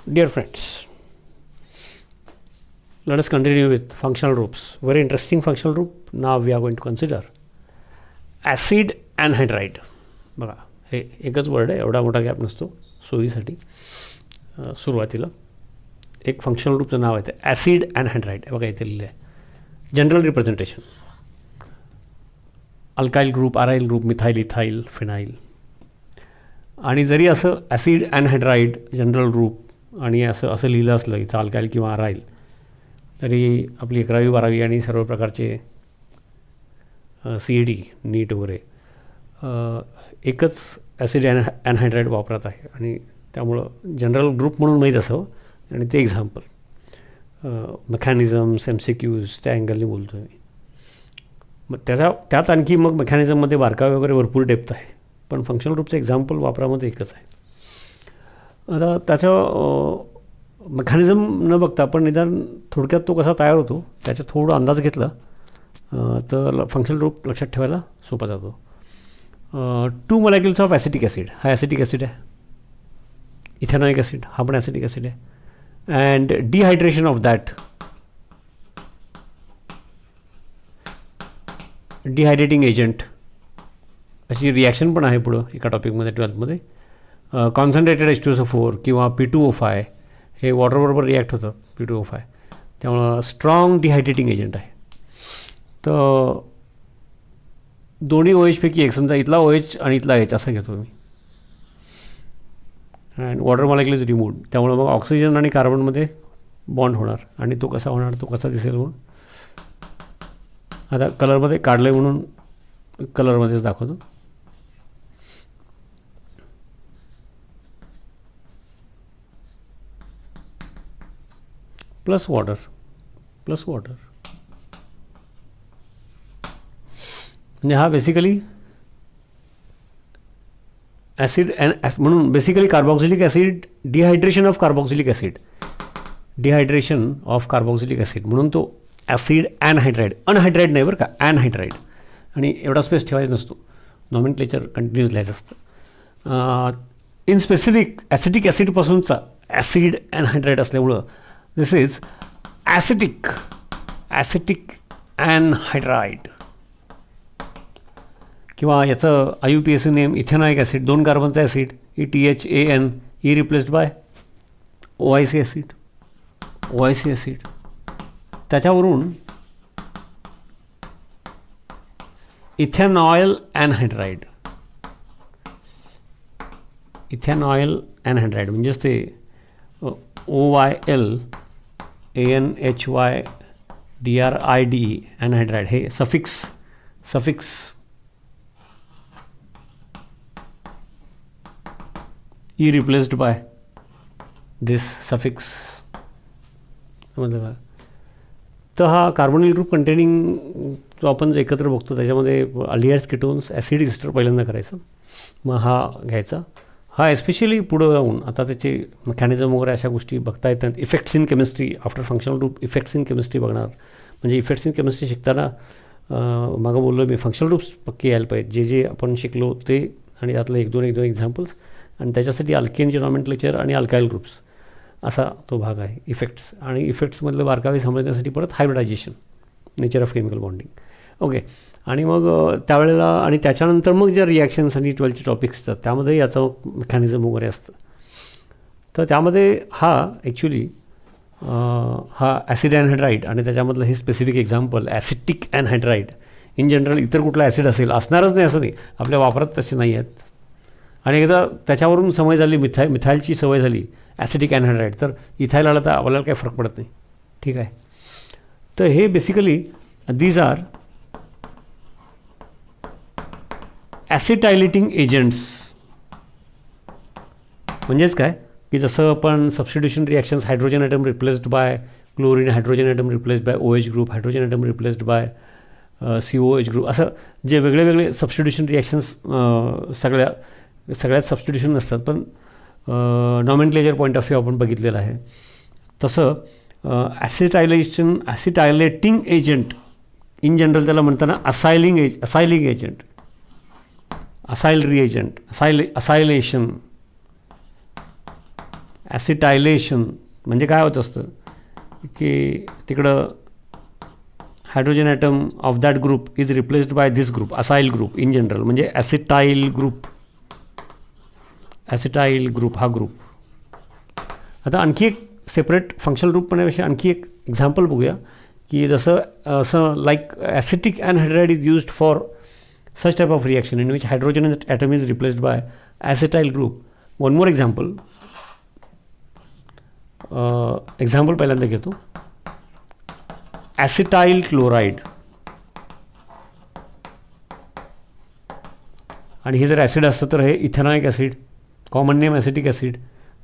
Dear friends, let us continue with functional groups. Very interesting functional group. Now we are going to consider acid anhydride. बघा, हे एकच word आहे, एवढा मोठा gap नसतो सोयीसाठी. सुरुवातीला एक फंक्शनल ग्रुपचं नाव आहे ते ॲसिड अँहायड्राइड. बघा इथे लिहिलं आहे. General representation: alkyl group, aryl group, methyl, ethyl, phenyl. आणि जरी असं ॲसिड अँहायड्राइड जनरल ग्रुप आणि असं लिहिलं असलं इथं अल्काइल किंवा अराइल, तरी आपली 11वी 12वी आणि सर्व प्रकारचे CET नीट वगैरे एकच ॲसिड अँहायड्राइड वापरत आहे. आणि त्यामुळं जनरल ग्रुप म्हणून माहीत असावं. आणि ते एक्झाम्पल मेकॅनिझम्स, MCQs त्या अँगलने बोलतो आहे. मग त्यात आणखी मग मेकॅनिझममध्ये बारकावे वगैरे भरपूर डेप्थ आहे, पण फंक्शनल ग्रुपचं एक्झाम्पल वापरामध्ये एकच आहे. आता त्याचं मेकॅनिझम न बघता पण निदान थोडक्यात तो कसा तयार होतो त्याचा थोडा अंदाज घेतला तर फंक्शनल ग्रुप लक्षात ठेवायला सोपा जातो. 2 molecules ऑफ ॲसिटिक ॲसिड, हा ॲसिटिक ॲसिड आहे. इथेनॉइक ॲसिड, हा पण ॲसिटिक ॲसिड आहे. And dehydration of that, डिहायड्रेटिंग agent अशी रिॲक्शन पण आहे पुढं एका टॉपिकमध्ये 12th कॉन्सन्ट्रेटेड H2SO4 किंवा P2O5 हे वॉटरबरोबर रिॲक्ट होतं P2O5, त्यामुळं स्ट्रॉंग डिहायड्रेटिंग एजंट आहे. तर दोन्ही OH पैकी एक, समजा इथला OH आणि इथला H असा घेतो मी, and water molecule is removed. त्यामुळे मग ऑक्सिजन आणि कार्बनमध्ये बॉन्ड होणार. आणि तो कसा होणार, तो कसा दिसेल म्हणून आता कलरमध्ये काढलं आहे म्हणून कलरमध्येच दाखवतो. Plus water, plus water. म्हणजे हा बेसिकली ॲसिड म्हणून basically carboxylic acid, dehydration of carboxylic acid, dehydration of carboxylic acid म्हणून तो ॲसिड अँहायड्राइड. अनहायड्राइड नाही बरं का, अँहायड्राइड. आणि एवढा स्पेस ठेवायचा नसतो, नॉमेनक्लेचर कंटिन्यूज लिहायचं असतं. इन स्पेसिफिक ॲसिटिक ॲसिडपासूनचा ॲसिड अँहायड्राइड असल्यामुळं दिस इज ॲसिटिक अँहायड्राइड. किंवा याचं IUPAC name ethanoic acid, 2 कार्बनचा acid, ETHAN, E replaced by OIC acid, OIC acid. त्याच्यावरून इथेनॉइल अँहायड्राइड, इथेनॉइल अँहायड्राइड म्हणजेच ते OYL ANHYDRIDE अँहायड्राइड. हे suffix E replaced by this suffix. समजलं का? तर हा कार्बोनिल ग्रुप कंटेनिंग जो आपण जे एकत्र बघतो त्याच्यामध्ये अल्डिहाइड्स, कीटोन्स, ॲसिड इस्टर पहिल्यांदा करायचं, मग हा घ्यायचा. हा एस्पेशली पुढं जाऊन आता त्याचे मेकॅनिझम वगैरे अशा गोष्टी बघता येतात. Effects in chemistry after functional group, effects in chemistry बघणार. म्हणजे इफेक्ट्स इन केमिस्ट्री शिकताना मागं बोललो मी, फंक्शनल ग्रुप्स पक्के यायला पाहिजे. जे आपण शिकलो ते आणि त्यातलं एक दोन एक्झाम्पल्स. आणि त्याच्यासाठी अल्केनचे नॉमेनक्लेचर आणि अल्काइल ग्रुप्स असा तो भाग आहे. इफेक्ट्स आणि इफेक्ट्समधलं बारकावे समजण्यासाठी परत hybridisation, nature of chemical bonding. Okay. आणि मग त्यावेळेला आणि त्याच्यानंतर मग ज्या रिॲक्शन्स आणि 12चे टॉपिक्स असतात त्यामध्ये याचं मेकॅनिझम वगैरे असतं. तर त्यामध्ये हा ॲक्च्युली हा ॲसिड अँहायड्राइड आणि त्याच्यामधलं हे specific example acetic anhydride. In general इतर कुठला ॲसिड असेल, असणारच नाही असं नाही, आपल्या वापरात तसे नाही आहेत. आणि एकदा त्याच्यावरून सवय झाली, मिथाईलची सवय झाली ॲसिटिक अँहायड्राइड, तर इथाईल आला तर आपल्याला काही फरक पडत नाही. ठीक आहे. तर हे basically these are acetylating agents. म्हणजेच काय की जसं आपण substitution reactions, hydrogen atom replaced by chlorine, hydrogen atom replaced by OH group, hydrogen atom replaced by COH group, असं जे वेगळे सबस्टिट्यूशन रिॲक्शन्स सगळ्यात सबस्टिट्यूशन नसतात, पण नॉमेनक्लेचर पॉईंट ऑफ व्ह्यू आपण बघितलेलं आहे. तसं ॲसिटायलेटिंग एजंट इन जनरल त्याला म्हणताना acylating agent, acyl reagent, acylation, acetylation म्हणजे काय होत असतं की तिकडं hydrogen atom of that group is replaced by this group, acyl group in general, म्हणजे ॲसिटाईल ग्रुप हा ग्रुप. आता आणखी एक सेपरेट फंक्शनल ग्रुप पण्यापेक्षा आणखी एक एक्झाम्पल बघूया की जसं असं like acetic anhydride is used for such type of reaction in which hydrogen atom is replaced by acetyl group. One more example. Example पहिल्यांदा घेतो. Acetyl chloride. आणि हे जर ॲसिड असतं तर हे ethanoic acid, common name acetic acid.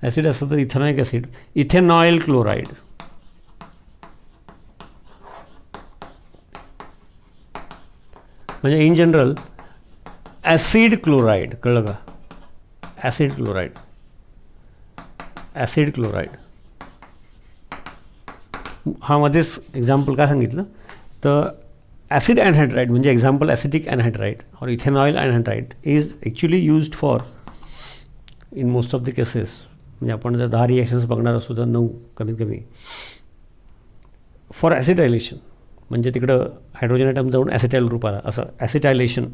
Acid असतं तर इथेनॉइक ॲसिड, इथेनॉइल क्लोराईड. म्हणजे इन जनरल ॲसिड क्लोराईड, कळलं का? ॲसिड क्लोराईड हा मध्येच एक्झाम्पल काय सांगितलं तर ॲसिड अनहायड्राइड म्हणजे एक्झाम्पल ॲसिटिक अनहायड्राइड और ethanoyl anhydride is actually used for in most of the cases. म्हणजे आपण जर 10 रिॲक्शन्स बघणार असू तर 9 कमीत कमी फॉर ॲसिटायलेशन, म्हणजे तिकडं हायड्रोजन ॲटम जाऊन ॲसिटाईल ग्रुप आला, असं ॲसिटायलेशन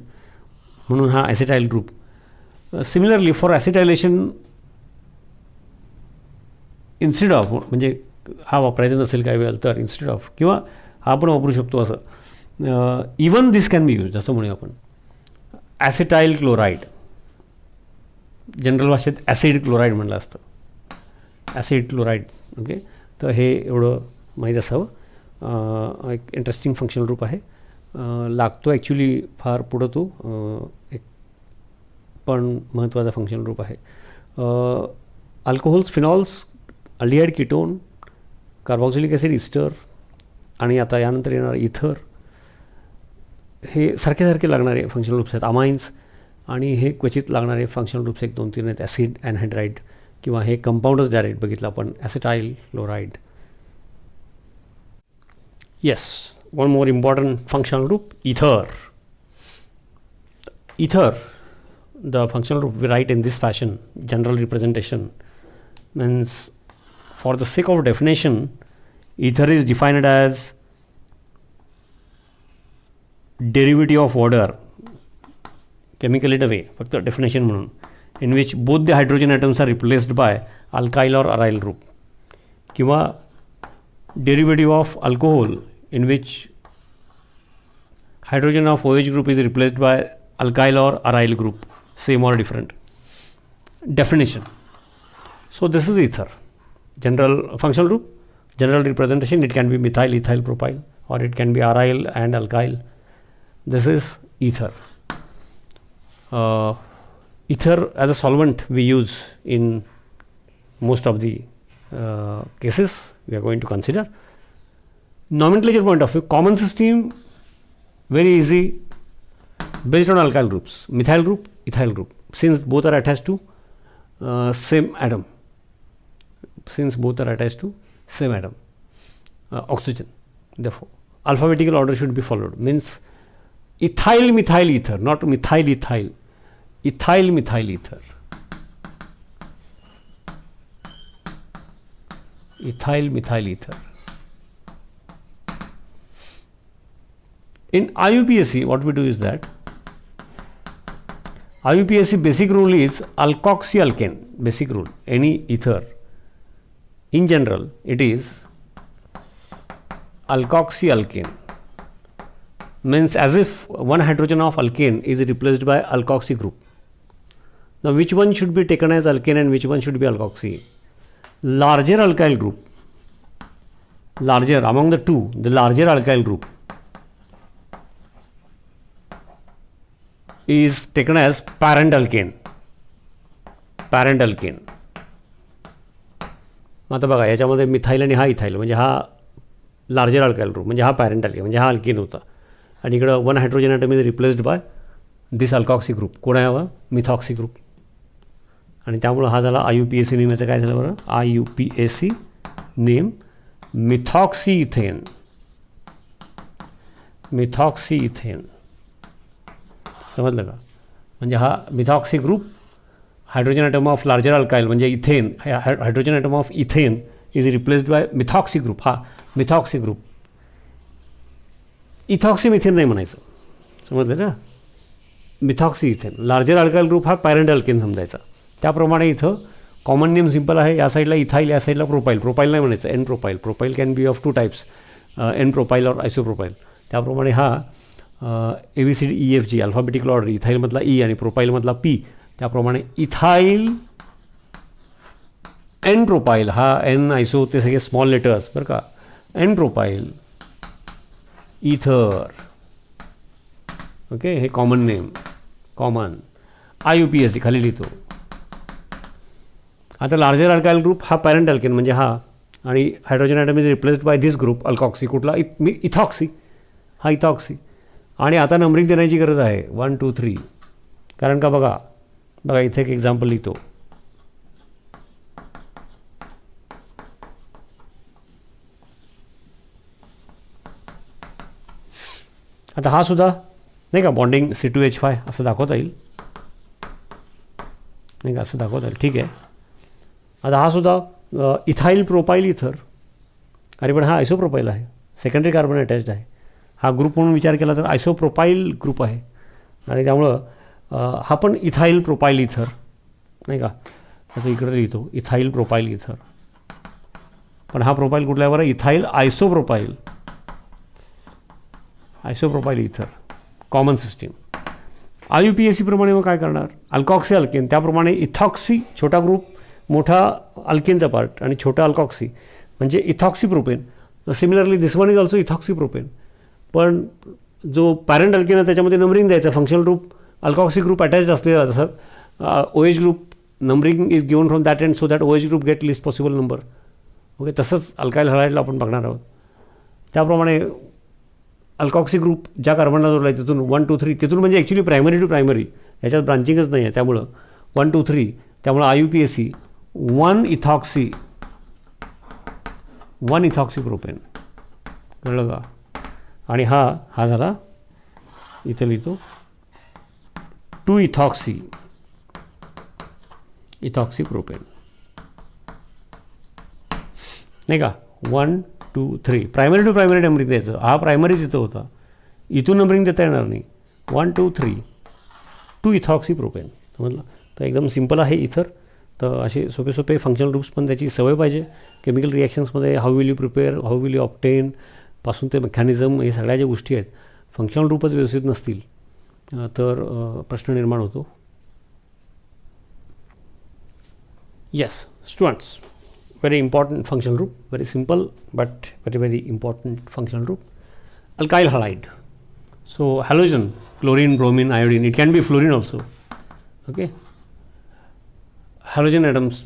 म्हणून हा acetyl group. Similarly for acetylation instead of, म्हणजे हा वापरायचा नसेल काही वेळेला तर इन्स्टेड ऑफ, किंवा हा आपण वापरू शकतो असं, even this can be use, असं म्हणूया आपण ॲसिटाईल क्लोराईड. जनरल भाषेत ॲसिड क्लोराईड म्हणलं असतं, ॲसिड क्लोराईड. ओके, तर हे एवढं माहीत असावं. एक इंटरेस्टिंग फंक्शनल ग्रुप आहे, लागतो ॲक्च्युली फार पुढं तो, एक पण महत्त्वाचा फंक्शनल ग्रुप आहे. Alcohols, phenols, aldehyde, ketone, carboxylic acid, ester आणि आता यानंतर येणार इथर, हे सारखे लागणारे फंक्शनल ग्रुप्स आहेत. अमाइन्स आणि हे क्वचित लागणारे फंक्शनल ग्रुप्स 1, 2, 3 आहेत. ॲसिड अनहायड्राइड किंवा हे कंपाऊंडच डायरेक्ट बघितलं आपण, ॲसिटाईल chloride. Yes, one more important functional group, ether. Ether, the functional group we write in this fashion, general representation, means for the sake of definition, ether is defined as derivative of water, chemically the way, फक्त definition म्हणून, in which both the hydrogen atoms are replaced by alkyl or aryl group, किंवा derivative of alcohol in which hydrogen of OH group is replaced by alkyl or aryl group, same or different. Definition. So this is ether, general functional group, general representation. It can be methyl, ethyl, propyl, or it can be aryl and alkyl. This is ether. Ether as a solvent we use in most of the cases we are going to consider. Nomenclature point of view, common system, very easy, based on alkyl groups, methyl group, ethyl group, since both are attached to same atom, oxygen. Therefore alphabetical order should be followed, means ethyl methyl ether, not methyl ethyl, ethyl methyl ether, ethyl methyl ether. In IUPAC, what we do is that IUPAC basic rule is alkoxyalkane. Basic rule, any ether, in general, it is alkoxyalkane. Means as if one hydrogen of alkane is replaced by alkoxy group. Now, which one should be taken as alkane and which one should be alkoxy? Larger alkyl group, larger among the two, the larger alkyl group is taken as parent alkane. आता बघा याच्यामध्ये methyl आणि हा ethyl, म्हणजे हा larger alkyl group, म्हणजे हा parent alkane, म्हणजे हा अल्केन होता. आणि इकडं 1 hydrogen atom is replaced by this alkoxy group. कोण आहे हवा? Methoxy group. आणि त्यामुळं हा झाला IUPAC नेम. याचं काय झालं बरं? IUPAC name methoxy ethane. समजलं का? म्हणजे हा methoxy group hydrogen atom of larger alkyl म्हणजे ethane, hydrogen atom of ethane is replaced by methoxy group. हा मिथॉक्सी ग्रुप, इथॉक्सी मिथेन नाही म्हणायचं, समजलं ना. Methoxy ethane, larger alkyl group हा पॅरेंट अल्केन समजायचा. त्याप्रमाणे इथं कॉमन नेम सिम्पल आहे. या साईडला इथाईल, या साईडला प्रोपाईल. प्रोपाईल नाही म्हणायचं, n propyl. Propyl can be of 2 types, n propyl और आयसोप्रोपाईल. त्याप्रमाणे हा ABCDEFG अल्फाबेटिकल ऑर्डर, इथाईलमधला ई आणि प्रोपाईलमधला पी. त्याप्रमाणे इथाईल, एन प्रोपाईल, हा एन आयसो ते सगळे स्मॉल लेटर्स बरं का. एन प्रोपाईल, इथर, ओके, हे कॉमन नेम, कॉमन. IUPAC खाली लिहितो. आता लार्जर अल्काईल ग्रुप हा पॅरेंट अल्केन म्हणजे हा, आणि hydrogen atom is replaced by this group alkoxy. कुठला? इथॉक्सी, हा इथॉक्सी. आणि आता नंबरिंग देण्याची गरज आहे 1 2 3. कारण का बघा इथे एक एक्झाम्पल लिहितो. आता हा सुद्धा नाही का बॉन्डिंग C2H5 असं दाखवता येईल, नाही का, असं दाखवता येईल. ठीक आहे. आता हा सुद्धा इथाईल प्रोपाईल इथर. अरे पण हा आयसोप्रोपाईल आहे, सेकंडरी कार्बन अटॅच्ड आहे. हा ग्रुप म्हणून विचार केला तर आयसोप्रोपाईल ग्रुप आहे, आणि त्यामुळं हा पण इथाईल प्रोपाईल इथर, नाही का, असं इकडे लिहितो इथाईल प्रोपाईल इथर. पण हा प्रोपाईल कुठला आहे बरं? इथाईल आयसोप्रोपाईल, आयसोप्रोपाईल इथर, कॉमन सिस्टीम. IUPAC प्रमाणे मग काय करणार? अल्कॉक्सी अल्केन. त्याप्रमाणे इथॉक्सी छोटा ग्रुप, मोठा अल्केनचा पार्ट, आणि छोटा अल्कॉक्सी म्हणजे ethoxy propane. Similarly this one is also ethoxy propane. पण जो पॅरेंट अल्केन आहे त्याच्यामध्ये नंबरिंग द्यायचं. फंक्शनल ग्रुप अल्कॉक्सी ग्रुप अटॅच असलेला, जसं OH group numbering is given from that and so that OH group gate list possible number. Okay, तसंच alkyl हलाईडला आपण बघणार आहोत. त्याप्रमाणे अल्कॉक्सी ग्रुप ज्या कार्बनला जोडला आहे तिथून 1 2 3, तिथून म्हणजे ॲक्च्युली प्रायमरी टू प्रायमरी, याच्यात ब्रांचिंगच नाही आहे. त्यामुळं 1 2 3, त्यामुळं IUPAC 1 इथॉक्सी प्रोपेन. कळलं का? आणि हा झाला, इथं लिहितो 2 इथॉक्सी प्रोपेन, नाही का. 1 2 3 प्रायमरी टू प्रायमरी नंबरिंग द्यायचं. हा प्रायमरीच इथं होता, इथून नंबरिंग देता येणार नाही. 1 2 3 2 इथॉक्सी प्रोपेन, समजलं. तर एकदम सिम्पल आहे इथर. तर असे सोपे सोपे फंक्शनल ग्रुप्स पण त्याची सवय पाहिजे. केमिकल रिॲक्शन्समध्ये how will you prepare, how will you obtain पासून ते मेकॅनिझम, हे सगळ्या ज्या गोष्टी आहेत, फंक्शनल ग्रुपच व्यवस्थित नसतील तर प्रश्न निर्माण होतो. Yes students, very important functional group, very simple but very important functional group, alkyl halide. So halogen, chlorine, bromine, iodine, it can be fluorine also. Okay, halogen atoms,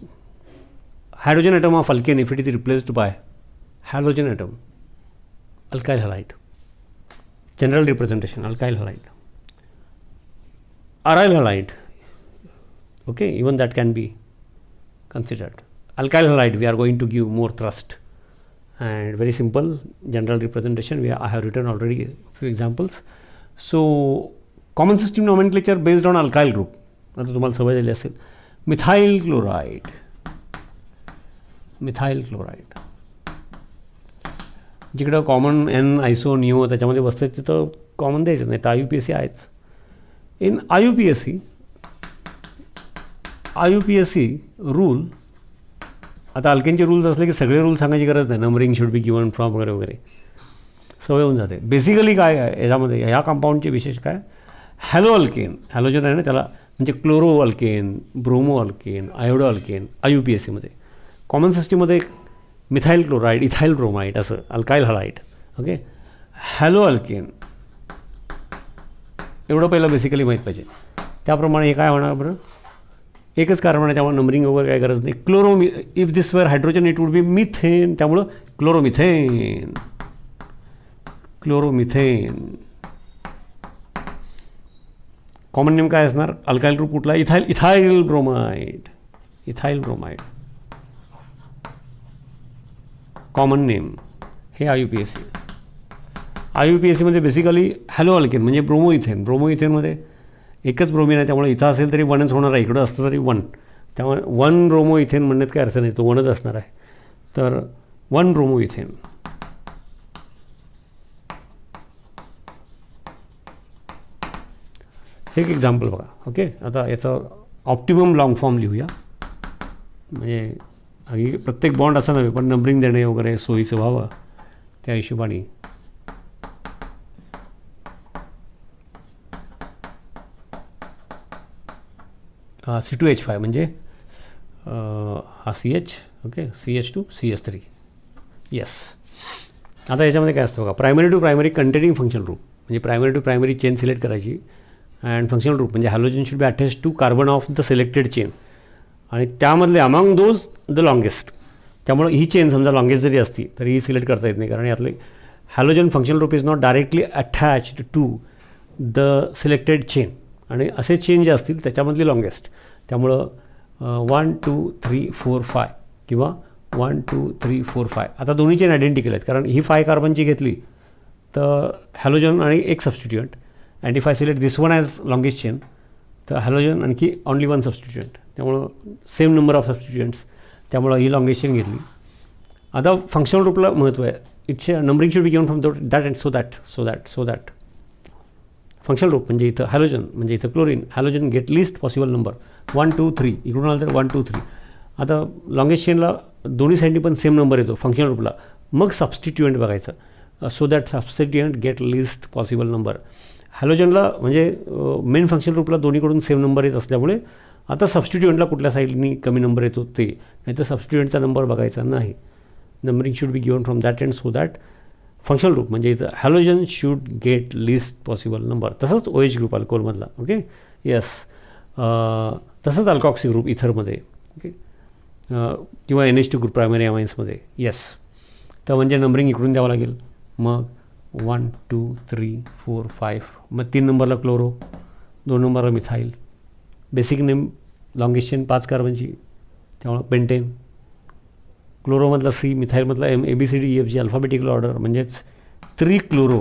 hydrogen atom of alkane, if it is replaced by halogen atom, alkyl halide. General representation, alkyl halide. Aryl halide, okay, even that can be considered. Alkyl halide we are going to give more thrust, and very simple general representation. I have written already a few examples. So common system nomenclature based on alkyl group. आता तुम्हाला सवय झाली असेल. Methyl chloride, जिकडं common N आयसो neo त्याच्यामध्ये बसतं तिथं common द्यायचं नाही, तर IUPAC आहेच. इन IUPAC रूल, आता अल्केनचे रूल्स असले की सगळे रूल सांगायची गरज नाही. Numbering should be given from वगैरे वगैरे सवय होऊन जाते. बेसिकली काय आहे याच्यामध्ये, ह्या कंपाऊंडचे विशेष काय? हॅलो अल्केन, हॅलोजन आहे ना त्याला, म्हणजे chloro alkane, bromo alkane, iodo alkane IUPACमध्ये. कॉमन सिस्टीममध्ये मिथाईल क्लोराईड, इथाईल ब्रोमाइड, असं alkyl halide. Okay, halo alkane एवढं पहिलं बेसिकली माहीत पाहिजे. त्याप्रमाणे हे काय होणार बरं? एकच कार्बन आहे त्यामुळे नंबरिंग वगैरे काही गरज नाही. If this were hydrogen it would be methane, त्यामुळं क्लोरोमिथेन. कॉमन नेम काय असणार? अल्काईल ग्रुप कुठला? Ethyl bromide. कॉमन नेम हे IUPAC मध्ये बेसिकली हॅलो अल्केन म्हणजे ब्रोमो इथेनमध्ये एकच ब्रोमिन आहे, त्यामुळे इथं असेल तरी वनच होणार आहे, इकडं असतं तरी वन. त्यामुळे वन ब्रोमो इथेन म्हणण्यात काय अर्थ नाही, तो वनच असणार आहे. तर वन ब्रोमो इथेन. एक एक्झाम्पल बघा. ओके, आता याचं ऑप्टिमम लॉंग फॉर्म लिहूया. म्हणजे आणि प्रत्येक बॉन्ड असं नव्हे, पण नंबरिंग देणे वगैरे सोयीचं व्हावं त्या हिशोबाने. C2H5 म्हणजे हा CH. Okay, CH2 CH3. Yes. आता याच्यामध्ये काय असतं बघा, primary to primary containing functional group. म्हणजे primary to primary chain select करायची अँड फंक्शनल ग्रुप म्हणजे halogen should be attach to carbon of the selected chain आणि त्यामधले अमॉंग दोज द लॉंगेस्ट. त्यामुळे ही चेन समजा लॉंगेस्ट जरी असती तरी ही सिलेक्ट करता येत नाही, कारण यातले halogen functional group is not directly attached to the selected chain. आणि असे चेन जे असतील त्याच्यामधली लॉंगेस्ट. त्यामुळं 1 2 3 4 5 किंवा 1 2 3 4 5 आता दोन्ही चेन आयडेंटिकल आहेत, कारण ही 5 कार्बनची घेतली तर हॅलोजन आणि एक substituent. And if I select this one as longest chain तर हॅलोजन आणखी ऑनली वन सबस्टिट्युएंट. त्यामुळं सेम नंबर ऑफ सबस्टिट्युएंट्स, त्यामुळं ही लॉंगेस्ट चेन घेतली. आता फंक्शनल ग्रुपला महत्त्व आहे. It's numbering should be given from that and so that functional group म्हणजे इथं हॅलोजन म्हणजे इथं chlorine, halogen gate list possible number 1 2 3. इकडून आलं तर 1 2 3. आता लॉंगेस्ट चेनला दोन्ही साईडनी पण सेम नंबर येतो फंक्शनल ग्रुपला. मग सबस्टिट्युएंट बघायचं, so that substituent get list possible number. हॅलोजनला म्हणजे मेन फंक्शनल ग्रुपला दोन्हीकडून सेम नंबर येत असल्यामुळे आता सबस्टिट्युएंटला कुठल्या साईडनी कमी नंबर येतो ते, नाही तर सबस्टिट्युएंटचा नंबर बघायचा नाही. Numbering should be given from that and so that functional group म्हणजे इथं halogen should get list possible number. तसंच OH ग्रुप अल्कोहोलमधला. Okay, yes. तसंच अल्कॉक्सी ग्रुप इथरमध्ये. ओके, किंवा NH2 ग्रुप प्रायमरी अमाइन्समध्ये. येस. तर म्हणजे नंबरिंग इकडून द्यावं लागेल. मग 1 2 3 4 5. मग 3 नंबरला क्लोरो, 2 नंबरला methyl. Basic name longest chain 5 कार्बनची, त्यामुळं पेंटेन. क्लोरोमधला C, मिथाईलमधला M, ABCDEFG अल्फाबेटिकल ऑर्डर म्हणजेच 3 क्लोरो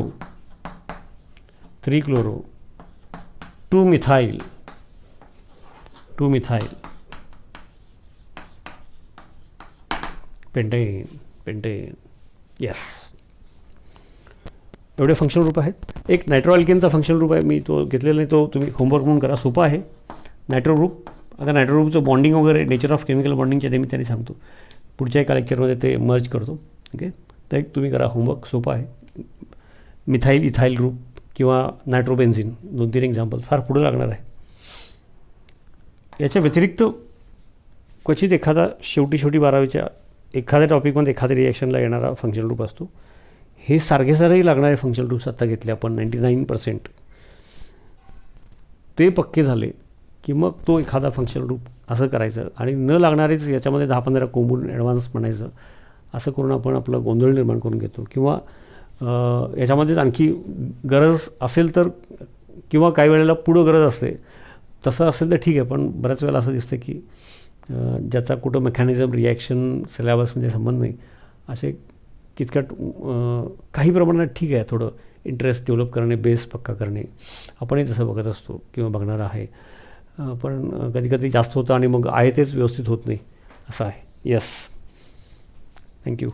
2 मिथाईल पेंटेन. येस. एवढे फंक्शनल ग्रुप आहेत. एक नायट्रो अल्केनचा फंक्शनल ग्रुप आहे, मी तो घेतलेला नाही, तो तुम्ही होमवर्क म्हणून करा, सोपा आहे. Nitro group. आता नायट्रो ग्रुपचं बॉन्डिंग वगैरे नेचर ऑफ केमिकल बॉन्डिंगच्या निमित्ताने सांगतो, पुढच्या एका लेक्चरमध्ये ते मर्ज करतो. ओके, तर एक तुम्ही करा होमवर्क, सोपा आहे. मिथाईल इथाईल ग्रुप किंवा नायट्रोबेन्झिन 2-3 एक्झाम्पल फार पुढं लागणार आहे. याच्या व्यतिरिक्त क्वचित एखादा शेवटी 12वीच्या एखाद्या टॉपिकमध्ये एखाद्या रिॲक्शनला येणारा फंक्शनल ग्रुप असतो. हे सारखे लागणारे फंक्शनल ग्रुप्स आत्ता घेतले आपण 99%. ते पक्के झाले की मग तो एखादा फंक्शनल ग्रुप असं करायचं आणि न लागणारेच याच्यामध्ये 10-15 कोंबून ॲडव्हान्स म्हणायचं. असं करून आपण आपलं गोंधळ निर्माण करून घेतो. किंवा याच्यामध्येच आणखी गरज असेल तर, किंवा काही वेळेला पुढं गरज असते, तसं असेल तर ठीक आहे. पण बऱ्याच वेळेला असं दिसतं की ज्याचा कुठं मेकॅनिझम रिॲक्शन सिलेबसमध्ये संबंध नाही, असे किचकट काही प्रमाणात ठीक आहे. थोडं इंटरेस्ट डेव्हलप करणे, बेस पक्का करणे, आपणही तसं बघत असतो किंवा बघणार आहे. पण कधी जास्त होतं आणि मग आहे तेच व्यवस्थित होत नाही, असं आहे. येस. थँक्यू.